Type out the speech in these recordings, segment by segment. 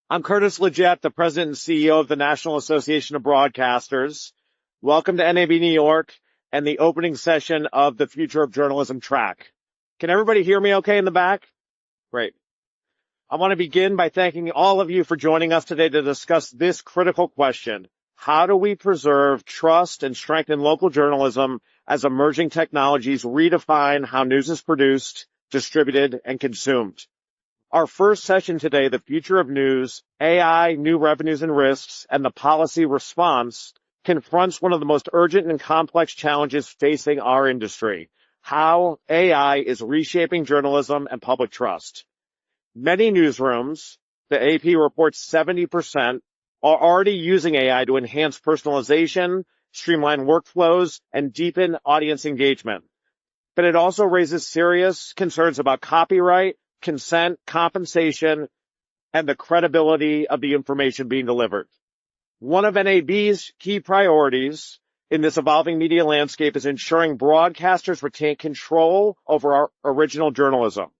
I'm Curtis Leggett, the President and CEO of the National Association of Broadcasters. Welcome to NAB New York and the opening session of the Future of Journalism track. Can everybody hear me okay in the back? Great. I want to begin by thanking all of you for joining us today to discuss this critical question. How do we preserve trust and strengthen local journalism as emerging technologies redefine how news is produced, distributed, and consumed? Our first session today, The Future of News, AI, New Revenues and Risks, and the Policy Response, confronts one of the most urgent and complex challenges facing our industry: how AI is reshaping journalism and public trust. Many newsrooms, the AP reports 70%, are already using AI to enhance personalization, streamline workflows, and deepen audience engagement. But it also raises serious concerns about copyright, consent, compensation, and the credibility of the information being delivered. One of NAB's key priorities in this evolving media landscape is ensuring broadcasters retain control over our original journalism.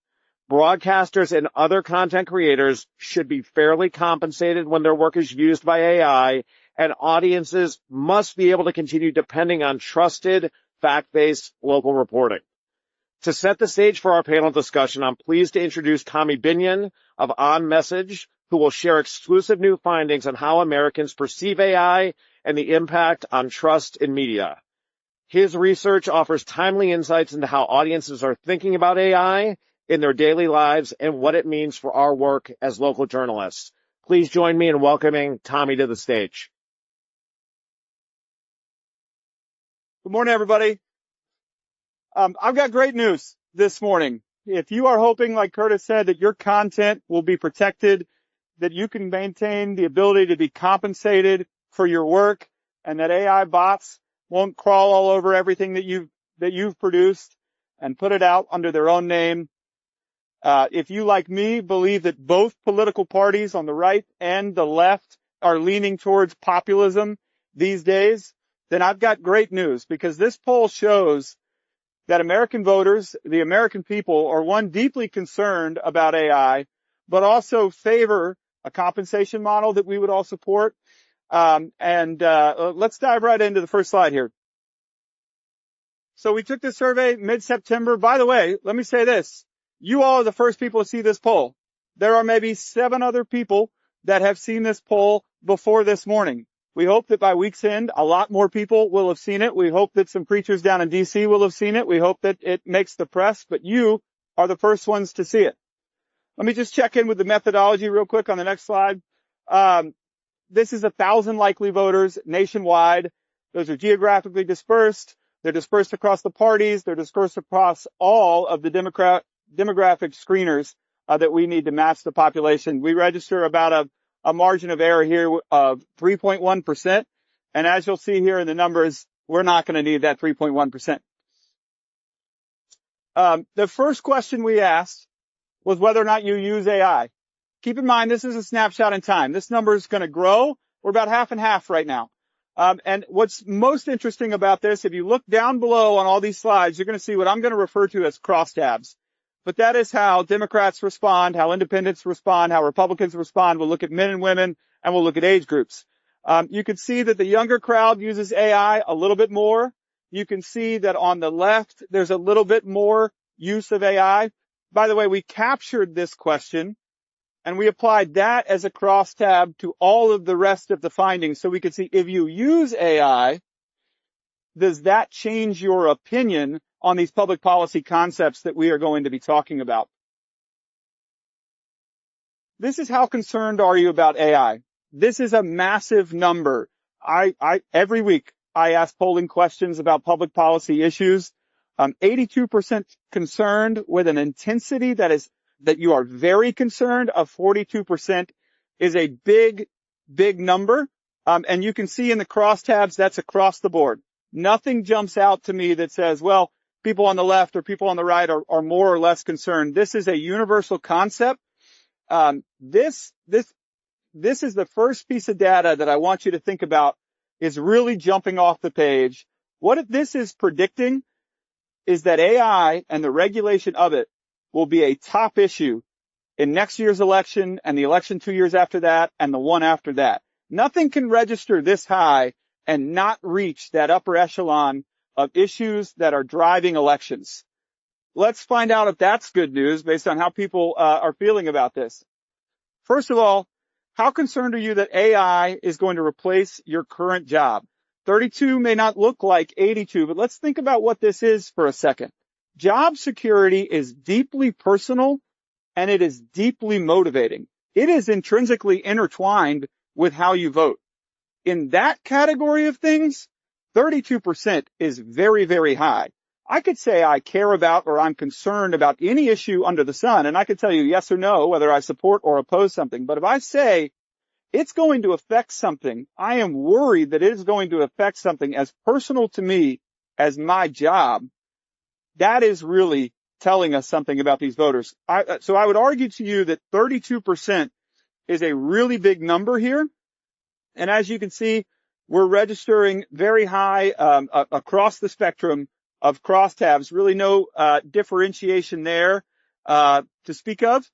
Broadcasters and other content creators should be fairly compensated when their work is used by AI, and audiences must be able to continue depending on trusted, fact-based local reporting. To set the stage for our panel discussion, I'm pleased to introduce Tommy Binion of OnMessage, who will share exclusive new findings on how Americans perceive AI and the impact on trust in media. His research offers timely insights into how audiences are thinking about AI in their daily lives and what it means for our work as local journalists. Please join me in welcoming Tommy to the stage. Good morning, everybody. I've got great news this morning. If you are hoping, like Curtis said, that your content will be protected, that you can maintain the ability to be compensated for your work, and that AI bots won't crawl all over everything that you've produced and put it out under their own name. If you, like me, believe that both political parties on the right and the left are leaning towards populism these days, then I've got great news, because this poll shows that American voters, the American people, are, one, deeply concerned about AI, but also favor a compensation model that we would all support. Let's dive right into the first slide here. So we took this survey mid-September. By the way, let me say this. You all are the first people to see this poll. There are maybe 7 other people that have seen this poll before this morning. We hope that by week's end, a lot more people will have seen it. We hope that some preachers down in D.C. will have seen it. We hope that it makes the press, but you are the first ones to see it. Let me just check in with the methodology real quick on the next slide. This is 1,000 likely voters nationwide. Those are geographically dispersed. They're dispersed across the parties. They're dispersed across all of the demographic screeners that we need to match the population. We register about a margin of error here of 3.1%. And as you'll see here in the numbers, we're not going to need that 3.1%. The first question we asked was whether or not you use AI. Keep in mind, this is a snapshot in time. This number is going to grow. We're about half and half right now. And what's most interesting about this, if you look down below on all these slides, you're going to see what I'm going to refer to as crosstabs. But that is how Democrats respond, how independents respond, how Republicans respond. We'll look at men and women, and we'll look at age groups. You can see that the younger crowd uses AI a little bit more. You can see that on the left, there's a little bit more use of AI. By the way, we captured this question, and we applied that as a crosstab to all of the rest of the findings. So we could see, if you use AI, does that change your opinion on these public policy concepts that we are going to be talking about? This is how concerned are you about AI? This is a massive number. Every week I ask polling questions about public policy issues. 82% concerned with an intensity that you are very concerned of. 42% is a big number. And you can see in the crosstabs, that's across the board. Nothing jumps out to me that says, well, people on the left or people on the right are more or less concerned. This is a universal concept. This is the first piece of data that I want you to think about, is really jumping off the page. What this is predicting is that AI and the regulation of it will be a top issue in next year's election and the election 2 years after that and the one after that. Nothing can register this high and not reach that upper echelon of issues that are driving elections. Let's find out if that's good news based on how people are feeling about this. First of all, how concerned are you that AI is going to replace your current job? 32 may not look like 82, but let's think about what this is for a second. Job security is deeply personal and it is deeply motivating. It is intrinsically intertwined with how you vote. In that category of things, 32% is very, very high. I could say I care about or I'm concerned about any issue under the sun, and I could tell you yes or no, whether I support or oppose something. But if I say it's going to affect something, I am worried that it is going to affect something as personal to me as my job, that is really telling us something about these voters. So I would argue to you that 32% is a really big number here. And as you can see, we're registering very high across the spectrum of crosstabs. Really no differentiation there to speak of.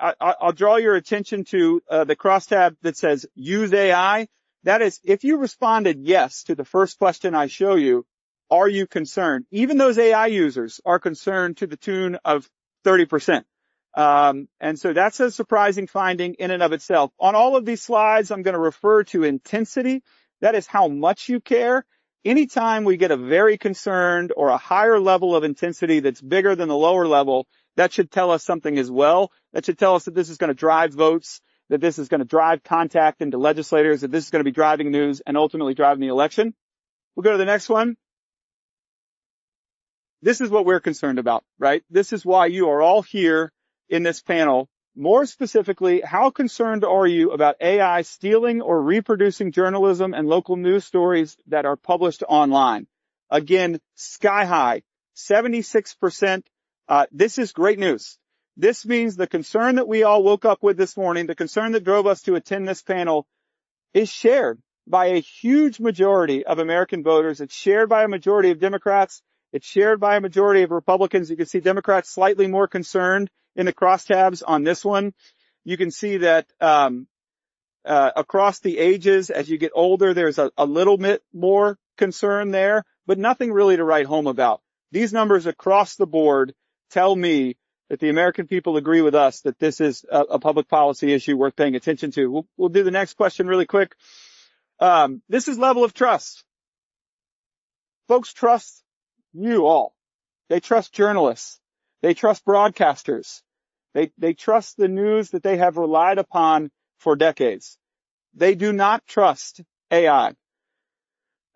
I'll draw your attention to the crosstab that says use AI. That is, if you responded yes to the first question I show you, are you concerned? Even those AI users are concerned to the tune of 30%. And so that's a surprising finding in and of itself. On all of these slides, I'm going to refer to intensity. That is how much you care. Anytime we get a very concerned or a higher level of intensity that's bigger than the lower level, that should tell us something as well. That should tell us that this is going to drive votes, that this is going to drive contact into legislators, that this is going to be driving news and ultimately driving the election. We'll go to the next one. This is what we're concerned about, right? This is why you are all here in this panel. More specifically, how concerned are you about AI stealing or reproducing journalism and local news stories that are published online? Again, sky high, 76%. This is great news. This means the concern that we all woke up with this morning, the concern that drove us to attend this panel, is shared by a huge majority of American voters. It's shared by a majority of Democrats. It's shared by a majority of Republicans. You can see Democrats slightly more concerned in the crosstabs on this one. You can see that across the ages, as you get older, there's a little bit more concern there, but nothing really to write home about. These numbers across the board tell me that the American people agree with us that this is a public policy issue worth paying attention to. We'll do the next question really quick. This is level of trust. Folks trust you all. They trust journalists. They trust broadcasters. They trust the news that they have relied upon for decades. They do not trust AI.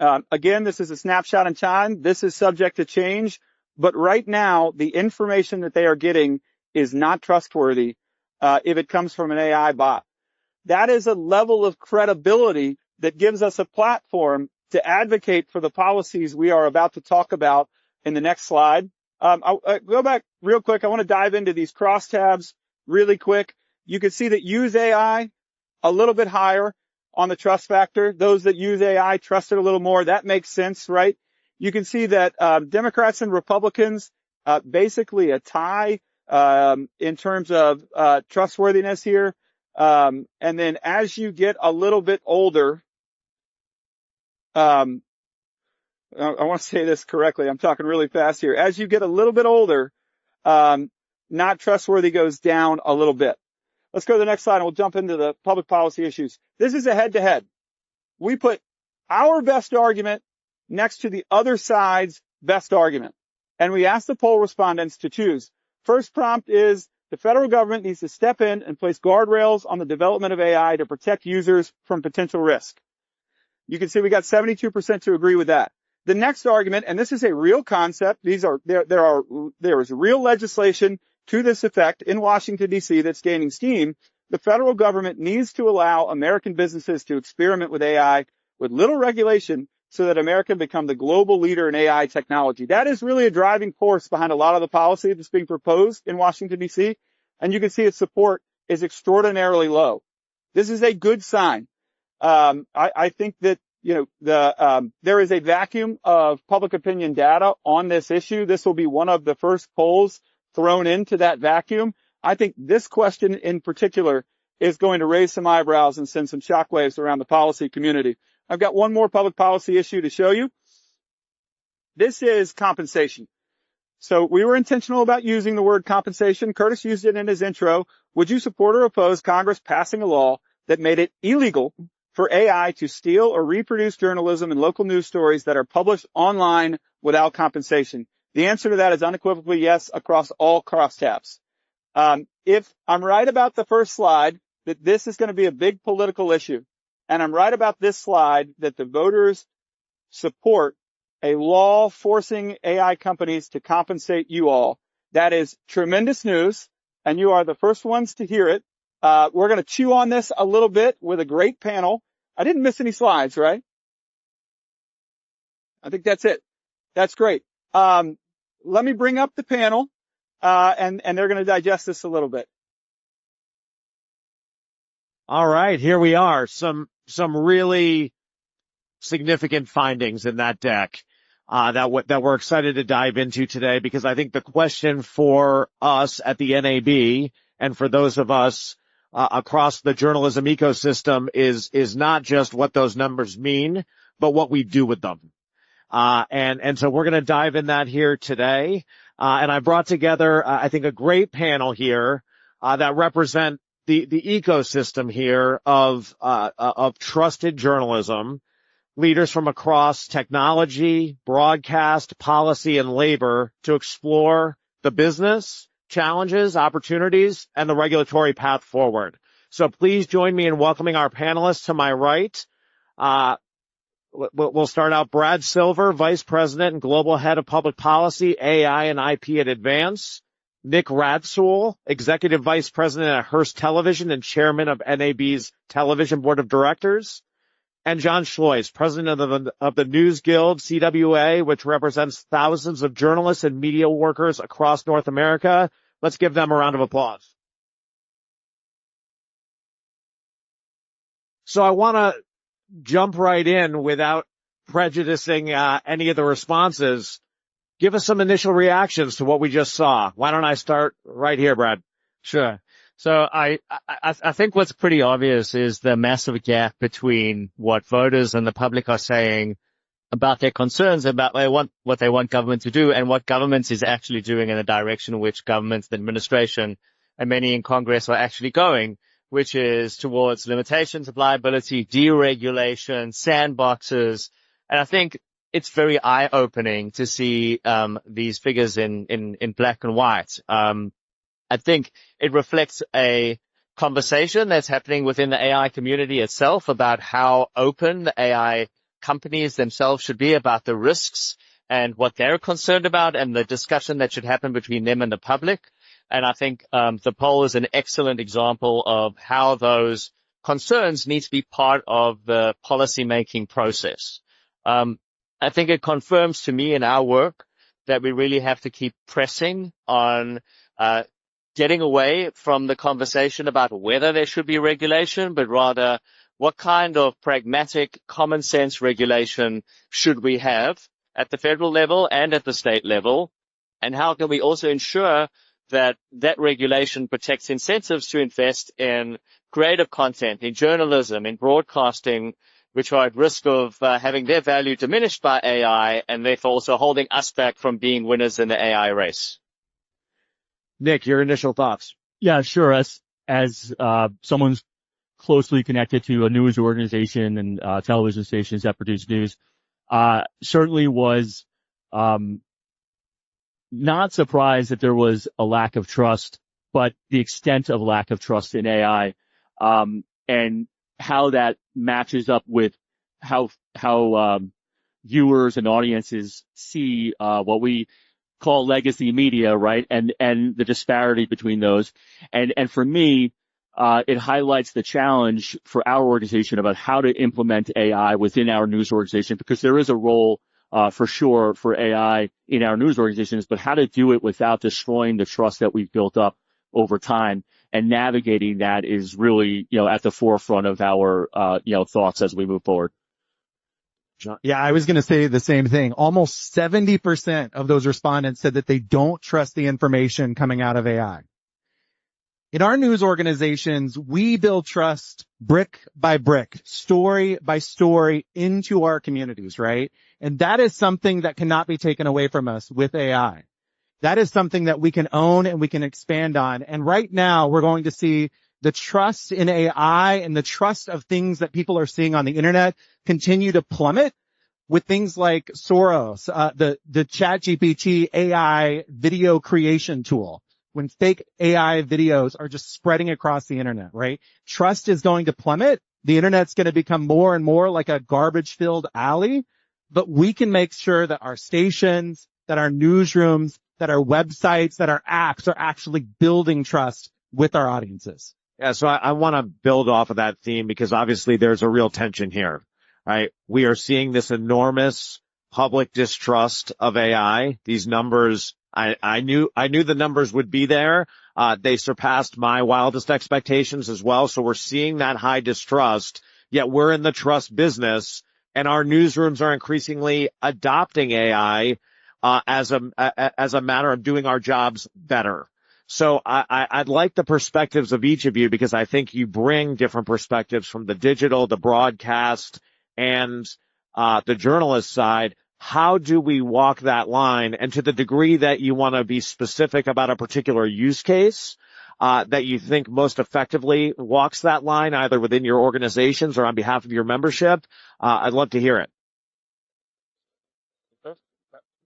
Again, this is a snapshot in time. This is subject to change. But right now, the information that they are getting is not trustworthy if it comes from an AI bot. That is a level of credibility that gives us a platform to advocate for the policies we are about to talk about in the next slide. I'll go back real quick. I want to dive into these crosstabs really quick. You can see that use AI a little bit higher on the trust factor. Those that use AI trust it a little more. That makes sense, right? You can see that Democrats and Republicans basically a tie in terms of trustworthiness here. And then as you get a little bit older, I want to say this correctly. I'm talking really fast here. As you get a little bit older, not trustworthy goes down a little bit. Let's go to the next slide and we'll jump into the public policy issues. This is a head-to-head. We put our best argument next to the other side's best argument. And we ask the poll respondents to choose. First prompt is the federal government needs to step in and place guardrails on the development of AI to protect users from potential risk. You can see we got 72% to agree with that. The next argument, and this is a real concept, there is real legislation to this effect in Washington, D.C. that's gaining steam. The federal government needs to allow American businesses to experiment with AI with little regulation so that America can become the global leader in AI technology. That is really a driving force behind a lot of the policy that's being proposed in Washington, D.C. And you can see its support is extraordinarily low. This is a good sign. I think that there is a vacuum of public opinion data on this issue. This will be one of the first polls thrown into that vacuum. I think this question in particular is going to raise some eyebrows and send some shockwaves around the policy community. I've got one more public policy issue to show you. This is compensation. So we were intentional about using the word compensation. Curtis used it in his intro. Would you support or oppose Congress passing a law that made it illegal for AI to steal or reproduce journalism and local news stories that are published online without compensation? The answer to that is unequivocally yes across all crosstabs. If I'm right about the first slide, that this is going to be a big political issue, and I'm right about this slide that the voters support a law forcing AI companies to compensate you all, that is tremendous news, and you are the first ones to hear it. We're going to chew on this a little bit with a great panel. I didn't miss any slides, right? I think that's it. That's great. Let me bring up the panel, and they're going to digest this a little bit. All right, here we are. Some really significant findings in that deck that we're excited to dive into today, because I think the question for us at the NAB and for those of us across the journalism ecosystem is not just what those numbers mean, but what we do with them. And so we're going to dive in that here today. And I brought together, I think, a great panel here that represent the ecosystem here of trusted journalism, leaders from across technology, broadcast, policy, and labor to explore the business, challenges, opportunities, and the regulatory path forward. So please join me in welcoming our panelists to my right. We'll start out Brad Silver, Vice President and Global Head of Public Policy, AI and IP at Advance. Nick Radsule, Executive Vice President at Hearst Television and Chairman of NAB's Television Board of Directors. And John Schlois, President of the News Guild, CWA, which represents thousands of journalists and media workers across North America. Let's give them a round of applause. So I want to jump right in without prejudicing any of the responses. Give us some initial reactions to what we just saw. Why don't I start right here, Brad? Sure. So I think what's pretty obvious is the massive gap between what voters and the public are saying about their concerns about what they want government to do and what government is actually doing in the direction in which government, the administration, and many in Congress are actually going, which is towards limitations of liability, deregulation, sandboxes. And I think it's very eye-opening to see these figures in black and white. I think it reflects a conversation that's happening within the AI community itself about how open the AI companies themselves should be about the risks and what they're concerned about, and the discussion that should happen between them and the public. And I think the poll is an excellent example of how those concerns need to be part of the policy-making process. I think it confirms to me in our work that we really have to keep pressing on getting away from the conversation about whether there should be regulation, but rather what kind of pragmatic, common sense regulation should we have at the federal level and at the state level, and how can we also ensure that that regulation protects incentives to invest in creative content, in journalism, in broadcasting, which are at risk of having their value diminished by AI, and therefore also holding us back from being winners in the AI race. Nick, your initial thoughts? Yeah, sure. As someone's closely connected to a news organization and television stations that produce news, certainly was not surprised that there was a lack of trust, but the extent of lack of trust in AI, and how that matches up with how viewers and audiences see what we call legacy media, right? And the disparity between those. And for me, it highlights the challenge for our organization about how to implement AI within our news organization, because there is a role for sure for AI in our news organizations, but how to do it without destroying the trust that we've built up over time. And navigating that is really, at the forefront of our, thoughts as we move forward. Yeah, I was going to say the same thing. Almost 70% of those respondents said that they don't trust the information coming out of AI. In our news organizations, we build trust brick by brick, story by story into our communities, right? And that is something that cannot be taken away from us with AI. That is something that we can own and we can expand on. And right now we're going to see the trust in AI and the trust of things that people are seeing on the internet continue to plummet with things like Soros, the ChatGPT AI video creation tool. When fake AI videos are just spreading across the internet, right? Trust is going to plummet. The internet's going to become more and more like a garbage-filled alley, but we can make sure that our stations, that our newsrooms, that our websites, that our apps are actually building trust with our audiences. Yeah, so I want to build off of that theme because obviously there's a real tension here, right? We are seeing this enormous public distrust of AI. These numbers, I knew the numbers would be there. They surpassed my wildest expectations as well. So we're seeing that high distrust, yet we're in the trust business and our newsrooms are increasingly adopting AI, as a matter of doing our jobs better. So I'd like the perspectives of each of you because I think you bring different perspectives from the digital, the broadcast, and the journalist side. How do we walk that line? And to the degree that you want to be specific about a particular use case that you think most effectively walks that line, either within your organizations or on behalf of your membership, I'd love to hear it.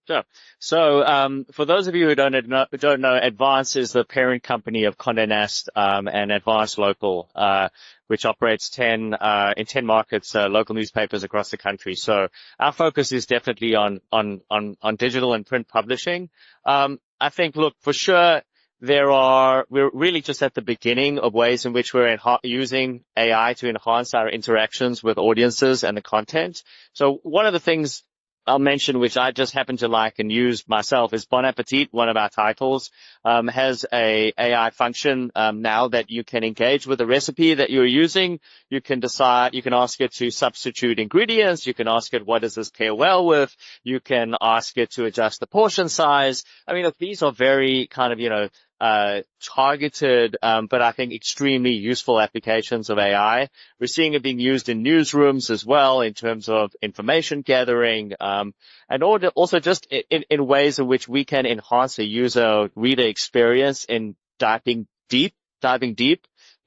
Sure. So, for those of you who don't know, Advance is the parent company of Condé Nast, and Advance Local, which operates 10 markets, local newspapers across the country. So our focus is definitely on digital and print publishing. I think, look, for sure, we're really just at the beginning of ways in which we're using AI to enhance our interactions with audiences and the content. So one of the things I'll mention, which I just happen to like and use myself, is Bon Appetit. One of our titles has a AI function now that you can engage with the recipe that you're using. You can decide, you can ask it to substitute ingredients. You can ask it, what does this pair well with? You can ask it to adjust the portion size. I mean, look, these are very kind of, targeted, but I think extremely useful applications of AI. We're seeing it being used in newsrooms as well in terms of information gathering, and also just in ways in which we can enhance the user reader experience in diving deep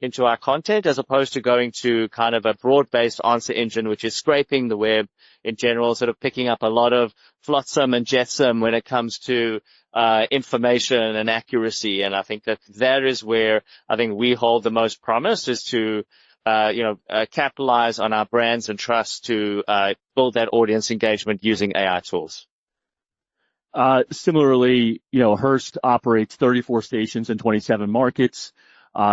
into our content, as opposed to going to kind of a broad-based answer engine, which is scraping the web in general, sort of picking up a lot of flotsam and jetsam when it comes to information and accuracy. And I think that is where I think we hold the most promise, is to capitalize on our brands and trust to build that audience engagement using AI tools. Similarly, Hearst operates 34 stations in 27 markets.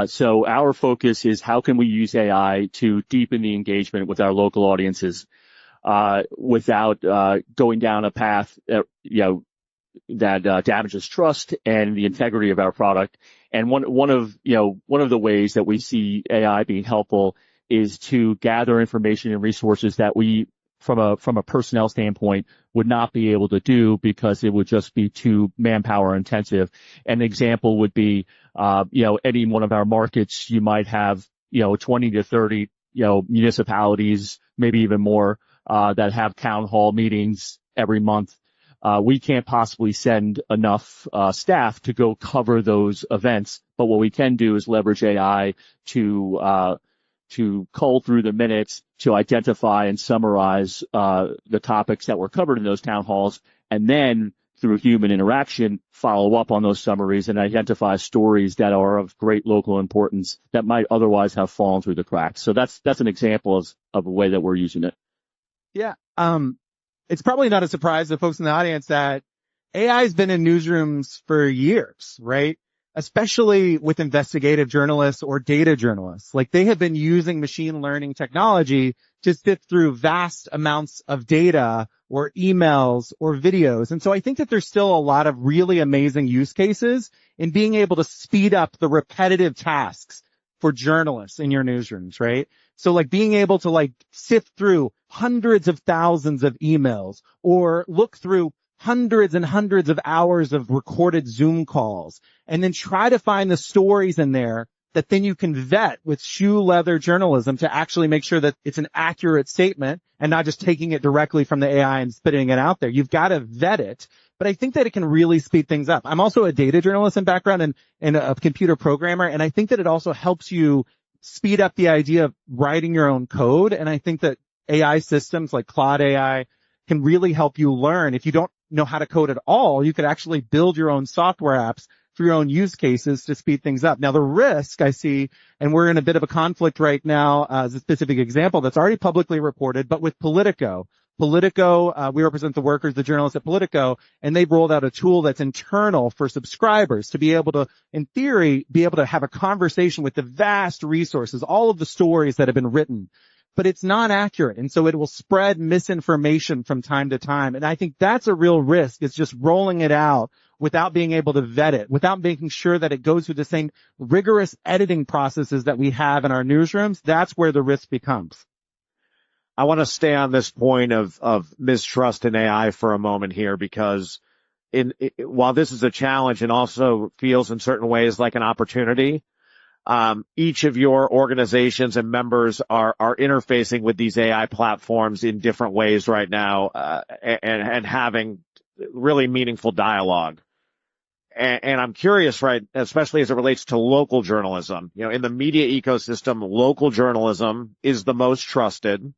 So our focus is how can we use AI to deepen the engagement with our local audiences, without going down a path that damages trust and the integrity of our product. And one of the ways that we see AI being helpful is to gather information and resources that we, from a personnel standpoint, would not be able to do because it would just be too manpower intensive. An example would be, any one of our markets, you might have, 20 to 30, municipalities, maybe even more, that have town hall meetings every month. We can't possibly send enough staff to go cover those events, but what we can do is leverage AI to cull through the minutes, to identify and summarize the topics that were covered in those town halls, and then through human interaction, follow up on those summaries and identify stories that are of great local importance that might otherwise have fallen through the cracks. So that's an example of a way that we're using it. Yeah. It's probably not a surprise to folks in the audience that AI has been in newsrooms for years, right? Especially with investigative journalists or data journalists. Like, they have been using machine learning technology to sift through vast amounts of data or emails or videos. And so I think that there's still a lot of really amazing use cases in being able to speed up the repetitive tasks for journalists in your newsrooms, right? So like being able to sift through hundreds of thousands of emails or look through hundreds and hundreds of hours of recorded Zoom calls and then try to find the stories in there that then you can vet with shoe leather journalism to actually make sure that it's an accurate statement and not just taking it directly from the AI and spitting it out there. You've got to vet it. But I think that it can really speed things up. I'm also a data journalist in background and a computer programmer. And I think that it also helps you speed up the idea of writing your own code. And I think that AI systems like Claude AI can really help you learn. If you don't know how to code at all, you could actually build your own software apps for your own use cases to speed things up. Now, the risk I see, and we're in a bit of a conflict right now, as a specific example that's already publicly reported, but with Politico. Politico, we represent the workers, the journalists at Politico, and they've rolled out a tool that's internal for subscribers to be able to, in theory, be able to have a conversation with the vast resources, all of the stories that have been written. But it's not accurate. And so it will spread misinformation from time to time. And I think that's a real risk. It's just rolling it out without being able to vet it, without making sure that it goes through the same rigorous editing processes that we have in our newsrooms. That's where the risk becomes. I want to stay on this point of mistrust in AI for a moment here, because while this is a challenge and also feels in certain ways like an opportunity, each of your organizations and members are interfacing with these AI platforms in different ways right now, and having really meaningful dialogue. And I'm curious, right, especially as it relates to local journalism. You know, in the media ecosystem, local journalism is the most trusted.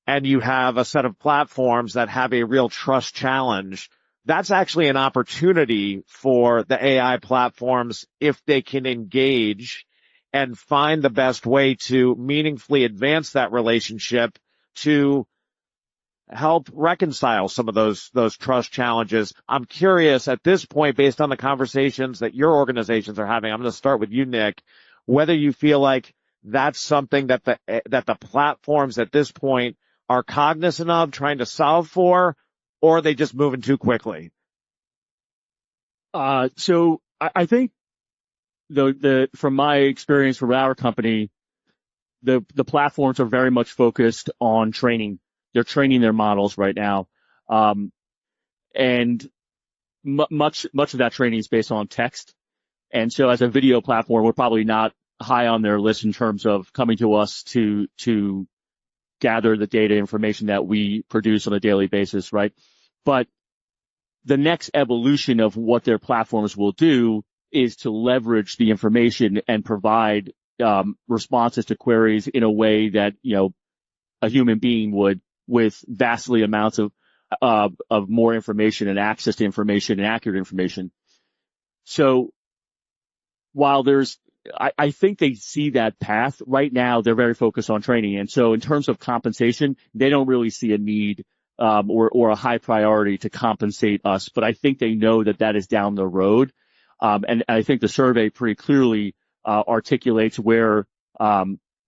And you have a set of platforms that have a real trust challenge. That's actually an opportunity for the AI platforms if they can engage and find the best way to meaningfully advance that relationship to help reconcile some of those trust challenges. I'm curious at this point, based on the conversations that your organizations are having, I'm going to start with you, Nick, whether you feel like that's something that the platforms at this point are cognizant of, trying to solve for, or are they just moving too quickly? So I think from my experience from our company, the platforms are very much focused on training. They're training their models right now. And much of that training is based on text. And so as a video platform, we're probably not high on their list in terms of coming to us to gather the data information that we produce on a daily basis, right? But the next evolution of what their platforms will do is to leverage the information and provide responses to queries in a way that, you know, a human being would, with vastly amounts of more information and access to information and accurate information. So while I think they see that path right now, they're very focused on training. And so in terms of compensation, they don't really see a need, or a high priority to compensate us. But I think they know that is down the road. And I think the survey pretty clearly, articulates where,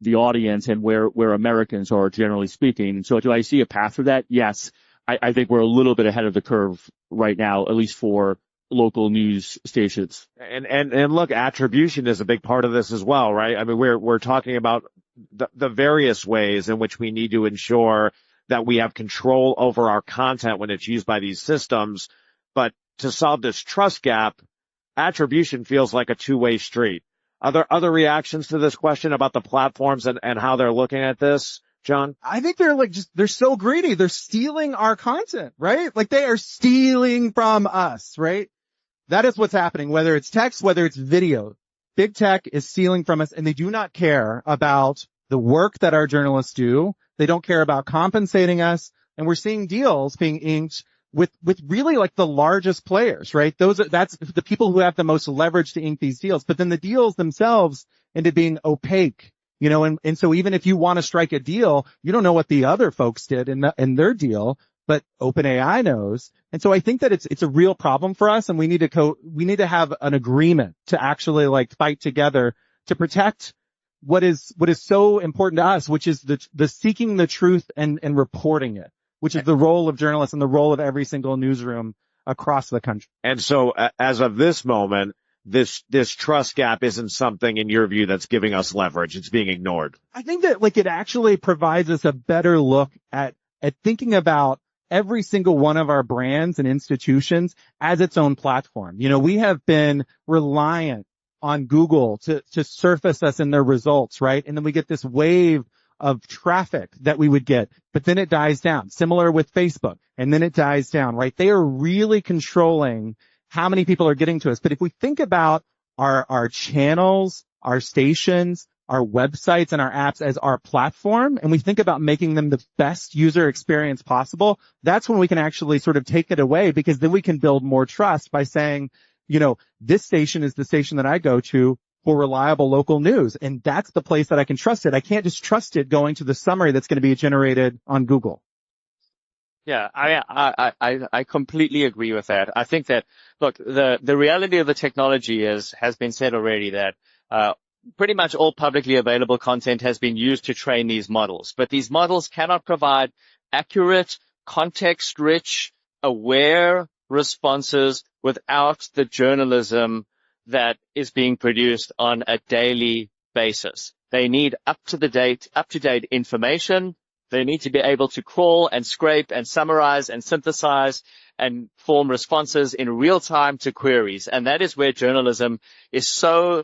the audience and where Americans are, generally speaking. And so do I see a path for that? Yes. I think we're a little bit ahead of the curve right now, at least for local news stations. And look, attribution is a big part of this as well, right? I mean, we're talking about the various ways in which we need to ensure that we have control over our content when it's used by these systems. But to solve this trust gap, attribution feels like a two-way street. Are there other reactions to this question about the platforms and how they're looking at this, John? I think they're so greedy. They're stealing our content, right? Like they are stealing from us, right? That is what's happening, whether it's text, whether it's video. Big tech is stealing from us, and they do not care about the work that our journalists do. They don't care about compensating us. And we're seeing deals being inked with really like the largest players, right? That's the people who have the most leverage to ink these deals. But then the deals themselves end up being opaque, you know, and so even if you want to strike a deal, you don't know what the other folks did in their deal, but OpenAI knows. And so I think that it's a real problem for us, and we need to have an agreement to actually like fight together to protect what is so important to us, which is the seeking the truth and reporting it, which is the role of journalists and the role of every single newsroom across the country. And so as of this moment, this trust gap isn't something in your view that's giving us leverage. It's being ignored. I think that like it actually provides us a better look at thinking about every single one of our brands and institutions as its own platform. You know, we have been reliant on Google to surface us in their results, right? And then we get this wave of traffic that we would get, but then it dies down. Similar with Facebook, and then it dies down, right? They are really controlling how many people are getting to us. But if we think about our channels, our stations, our websites and our apps as our platform, and we think about making them the best user experience possible, that's when we can actually sort of take it away, because then we can build more trust by saying, this station is the station that I go to for reliable local news. And that's the place that I can trust it. I can't just trust it going to the summary that's going to be generated on Google. Yeah, I completely agree with that. I think that, look, the reality of the technology has been said already that, pretty much all publicly available content has been used to train these models, but these models cannot provide accurate, context-rich, aware responses without the journalism that is being produced on a daily basis. They need up-to-date information. They need to be able to crawl and scrape and summarize and synthesize and form responses in real time to queries. And that is where journalism is so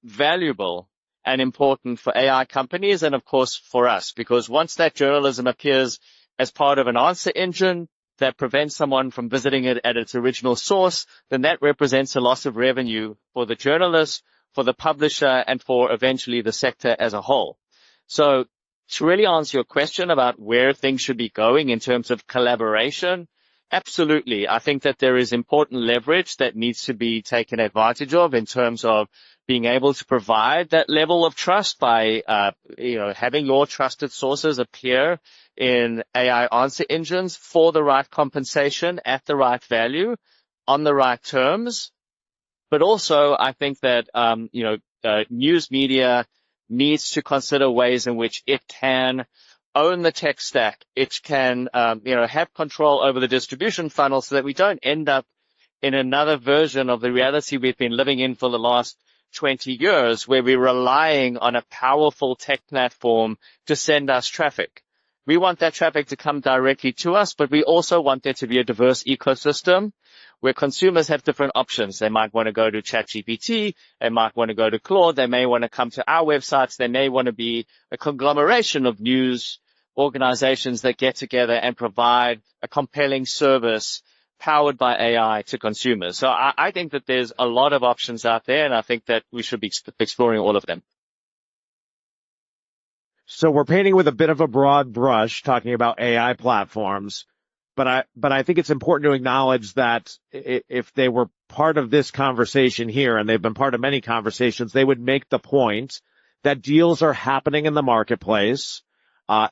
valuable and important for AI companies and, of course, for us, because once that journalism appears as part of an answer engine that prevents someone from visiting it at its original source, then that represents a loss of revenue for the journalist, for the publisher, and for eventually the sector as a whole. So to really answer your question about where things should be going in terms of collaboration, absolutely. I think that there is important leverage that needs to be taken advantage of in terms of being able to provide that level of trust by, having your trusted sources appear in AI answer engines for the right compensation at the right value on the right terms. But also, I think that, news media needs to consider ways in which it can own the tech stack. It can, have control over the distribution funnel so that we don't end up in another version of the reality we've been living in for the last 20 years, where we're relying on a powerful tech platform to send us traffic. We want that traffic to come directly to us, but we also want there to be a diverse ecosystem where consumers have different options. They might want to go to ChatGPT. They might want to go to Claude. They may want to come to our websites. They may want to be a conglomeration of news organizations that get together and provide a compelling service powered by AI to consumers. So I think that there's a lot of options out there, and I think that we should be exploring all of them. So we're painting with a bit of a broad brush talking about AI platforms, but I think it's important to acknowledge that if they were part of this conversation here, and they've been part of many conversations, they would make the point that deals are happening in the marketplace,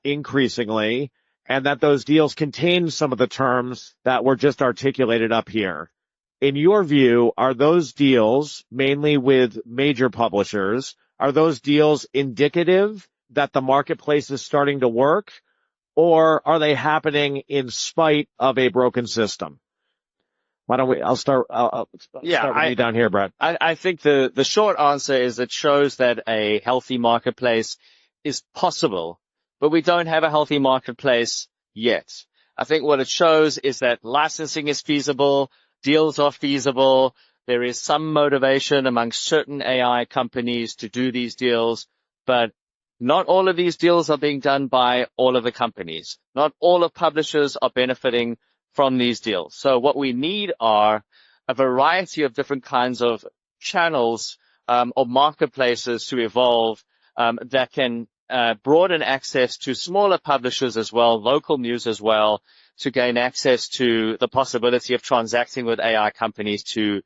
increasingly, and that those deals contain some of the terms that were just articulated up here. In your view, are those deals, mainly with major publishers, are those deals indicative that the marketplace is starting to work, or are they happening in spite of a broken system? I'll start with you down here, Brad. I think the short answer is it shows that a healthy marketplace is possible, but we don't have a healthy marketplace yet. I think what it shows is that licensing is feasible, deals are feasible, there is some motivation amongst certain AI companies to do these deals, but not all of these deals are being done by all of the companies. Not all of publishers are benefiting from these deals. So what we need are a variety of different kinds of channels or marketplaces to evolve that can broaden access to smaller publishers as well, local news as well, to gain access to the possibility of transacting with AI companies to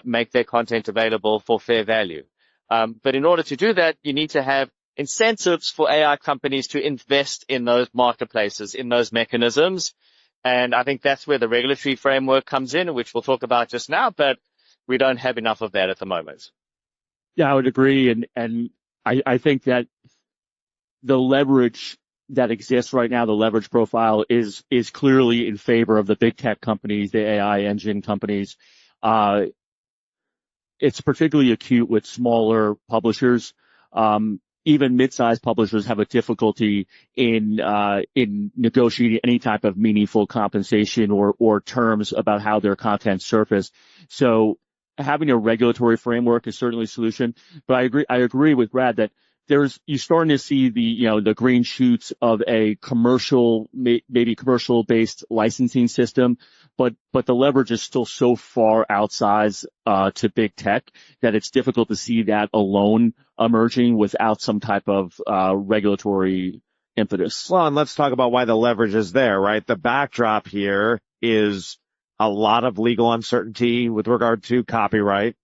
make their content available for fair value. But in order to do that, you need to have incentives for AI companies to invest in those marketplaces, in those mechanisms. And I think that's where the regulatory framework comes in, which we'll talk about just now, but we don't have enough of that at the moment. Yeah, I would agree. And I think that the leverage that exists right now, the leverage profile is clearly in favor of the big tech companies, the AI engine companies. It's particularly acute with smaller publishers. Even mid-sized publishers have a difficulty in negotiating any type of meaningful compensation or terms about how their content's surfaced. So having a regulatory framework is certainly a solution, but I agree with Brad that you're starting to see the green shoots of a maybe commercial based licensing system, but the leverage is still so far outsized, to big tech that it's difficult to see that alone emerging without some type of, regulatory impetus. Well, and let's talk about why the leverage is there, right? The backdrop here is a lot of legal uncertainty with regard to copyright.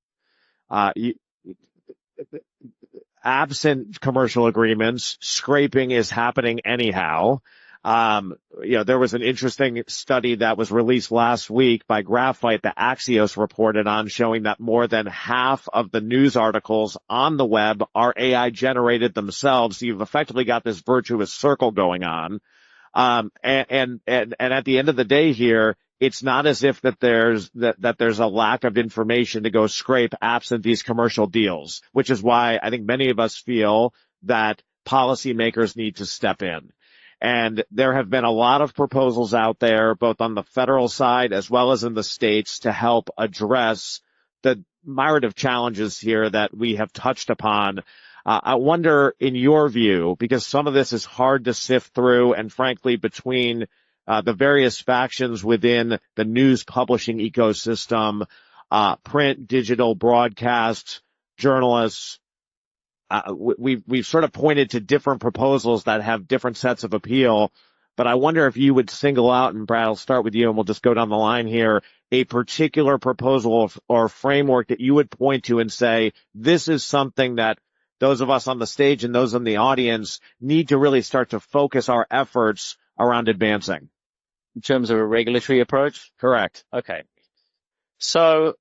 Absent commercial agreements, scraping is happening anyhow. There was an interesting study that was released last week by Graphite that Axios reported on, showing that more than half of the news articles on the web are AI generated themselves. So you've effectively got this virtuous circle going on. And at the end of the day here, it's not as if that there's a lack of information to go scrape absent these commercial deals, which is why I think many of us feel that policymakers need to step in. And there have been a lot of proposals out there, both on the federal side as well as in the states, to help address the myriad of challenges here that we have touched upon. I wonder, in your view, because some of this is hard to sift through, and frankly, between the various factions within the news publishing ecosystem, print, digital, broadcast, journalists, we've sort of pointed to different proposals that have different sets of appeal. But I wonder if you would single out, and Brad, I'll start with you and we'll just go down the line here, a particular proposal or framework that you would point to and say, this is something that those of us on the stage and those in the audience need to really start to focus our efforts around advancing. In terms of a regulatory approach? Correct. Okay. So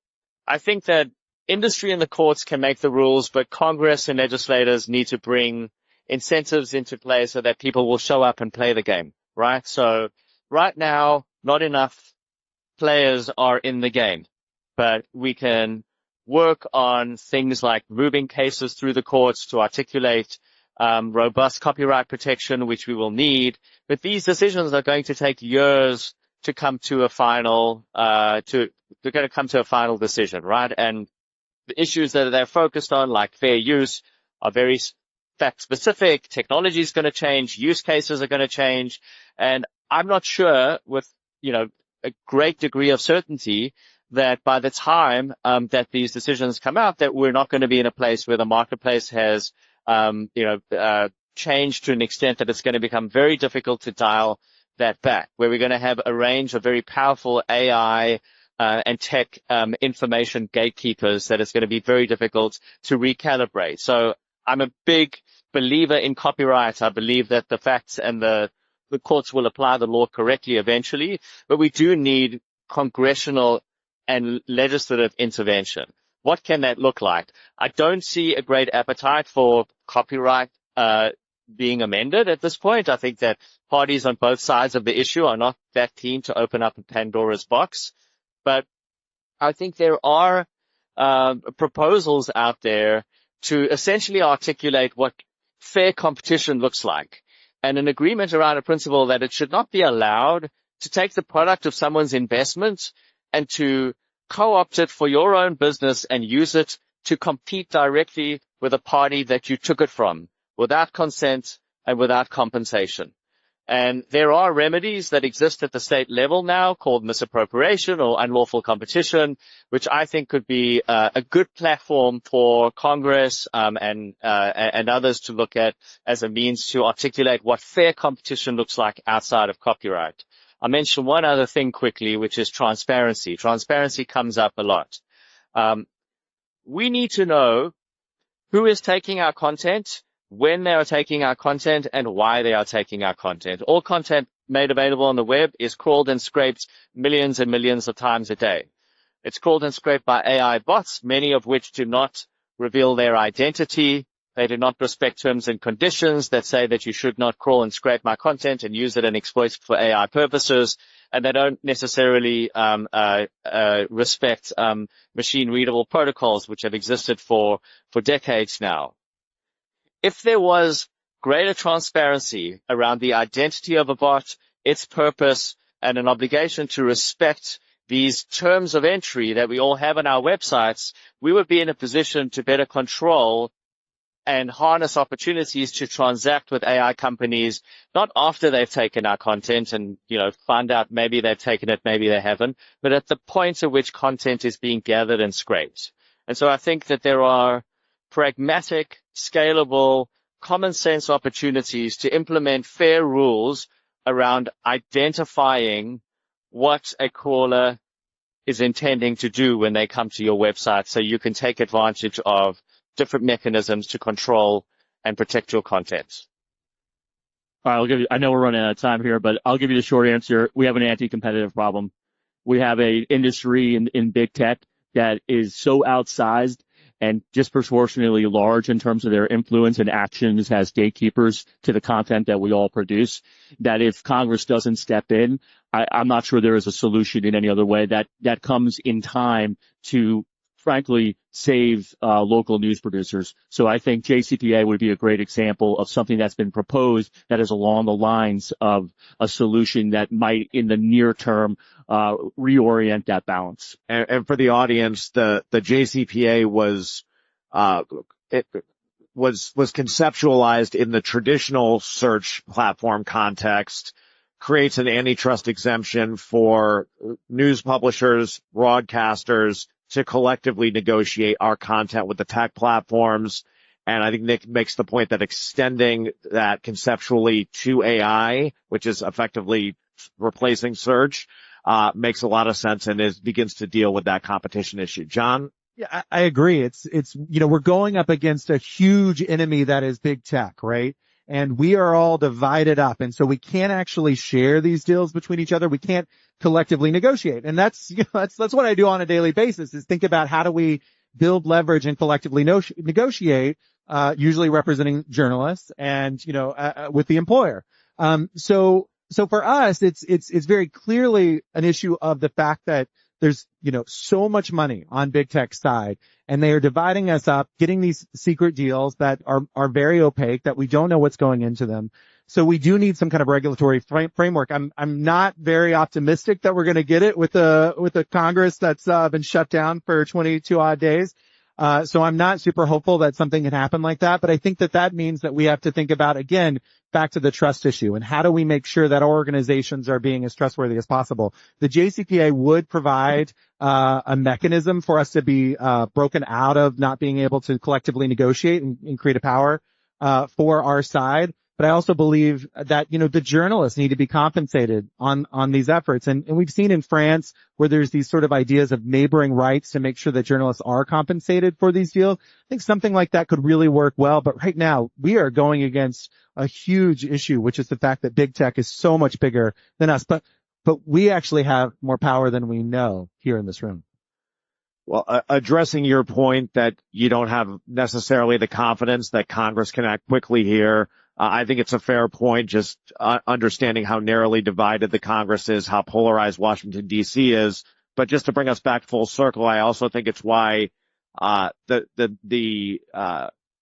I think that industry and the courts can make the rules, but Congress and legislators need to bring incentives into play so that people will show up and play the game, right? So right now, not enough players are in the game, but we can work on things like moving cases through the courts to articulate robust copyright protection, which we will need. But these decisions are going to take years to come to a final, they're going to come to a final decision, right? And the issues that they're focused on, like fair use, are very fact specific. Technology is going to change. Use cases are going to change. And I'm not sure with, a great degree of certainty that by the time that these decisions come out, that we're not going to be in a place where the marketplace has, changed to an extent that it's going to become very difficult to dial that back, where we're going to have a range of very powerful AI and tech information gatekeepers that it's going to be very difficult to recalibrate. So I'm a big believer in copyright. I believe that the facts and the courts will apply the law correctly eventually, but we do need congressional and legislative intervention. What can that look like? I don't see a great appetite for copyright being amended at this point. I think that parties on both sides of the issue are not that keen to open up a Pandora's box. But I think there are proposals out there to essentially articulate what fair competition looks like, and an agreement around a principle that it should not be allowed to take the product of someone's investment and to co-opt it for your own business and use it to compete directly with a party that you took it from without consent and without compensation. And there are remedies that exist at the state level now called misappropriation or unlawful competition, which I think could be a good platform for Congress and others to look at as a means to articulate what fair competition looks like outside of copyright. I'll mention one other thing quickly, which is transparency. Transparency comes up a lot. We need to know who is taking our content, when they are taking our content, and why they are taking our content. All content made available on the web is crawled and scraped millions and millions of times a day. It's crawled and scraped by AI bots, many of which do not reveal their identity. They do not respect terms and conditions that say that you should not crawl and scrape my content and use it and exploit it for AI purposes. And they don't necessarily respect machine-readable protocols, which have existed for decades now. If there was greater transparency around the identity of a bot, its purpose, and an obligation to respect these terms of entry that we all have on our websites, we would be in a position to better control and harness opportunities to transact with AI companies, not after they've taken our content and, find out maybe they've taken it, maybe they haven't, but at the point at which content is being gathered and scraped. And so I think that there are pragmatic, scalable, common sense opportunities to implement fair rules around identifying what a caller is intending to do when they come to your website, so you can take advantage of different mechanisms to control and protect your content. All right, I know we're running out of time here, but I'll give you the short answer. We have an anti-competitive problem. We have a industry in big tech that is so outsized and disproportionately large in terms of their influence and actions as gatekeepers to the content that we all produce, that if Congress doesn't step in, I'm not sure there is a solution in any other way that comes in time to, frankly, save local news producers. So I think JCPA would be a great example of something that's been proposed that is along the lines of a solution that might, in the near term, reorient that balance. And for the audience, the JCPA was conceptualized in the traditional search platform context, creates an antitrust exemption for news publishers, broadcasters to collectively negotiate our content with the tech platforms. And I think Nick makes the point that extending that conceptually to AI, which is effectively replacing search, makes a lot of sense and begins to deal with that competition issue. John? Yeah, I agree. It's, we're going up against a huge enemy that is big tech, right? And we are all divided up. And so we can't actually share these deals between each other. We can't collectively negotiate. And that's what I do on a daily basis, is think about how do we build leverage and collectively negotiate, usually representing journalists and, with the employer. So for us, it's very clearly an issue of the fact that there's, so much money on big tech side, and they are dividing us up, getting these secret deals that are very opaque, that we don't know what's going into them. So we do need some kind of regulatory framework. I'm not very optimistic that we're going to get it with the Congress that's been shut down for 22 odd days. So I'm not super hopeful that something can happen like that, but I think that means that we have to think about, again, back to the trust issue and how do we make sure that our organizations are being as trustworthy as possible. The JCPA would provide a mechanism for us to be broken out of not being able to collectively negotiate and create a power for our side. But I also believe that, the journalists need to be compensated on these efforts. And we've seen in France where there's these sort of ideas of neighboring rights to make sure that journalists are compensated for these deals. I think something like that could really work well. But right now we are going against a huge issue, which is the fact that big tech is so much bigger than us. But we actually have more power than we know here in this room. Well, addressing your point that you don't have necessarily the confidence that Congress can act quickly here, I think it's a fair point, just understanding how narrowly divided the Congress is, how polarized Washington, D.C. is. But just to bring us back full circle, I also think it's why the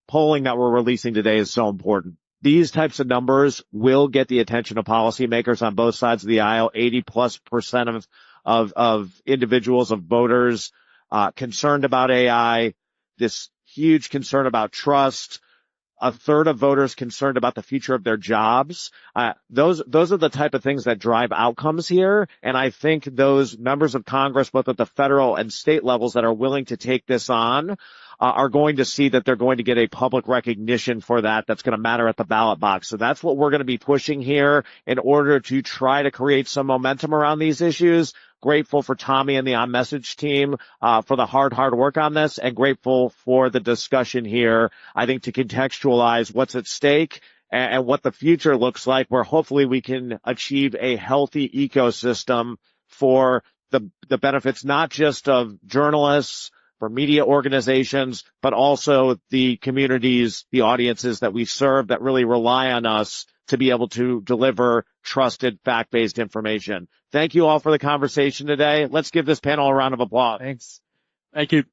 polling that we're releasing today is so important. These types of numbers will get the attention of policymakers on both sides of the aisle. 80+% of individuals, of voters, concerned about AI, this huge concern about trust, a third of voters concerned about the future of their jobs. Those are the type of things that drive outcomes here. And I think those members of Congress, both at the federal and state levels, that are willing to take this on, are going to see that they're going to get a public recognition for that. That's going to matter at the ballot box. So that's what we're going to be pushing here in order to try to create some momentum around these issues. Grateful for Tommy and the OnMessage team for the hard work on this, and grateful for the discussion here, I think, to contextualize what's at stake and what the future looks like, where hopefully we can achieve a healthy ecosystem for the benefits not just of journalists, for media organizations, but also the communities, the audiences that we serve that really rely on us to be able to deliver trusted, fact-based information. Thank you all for the conversation today. Let's give this panel a round of applause. Thanks. Thank you.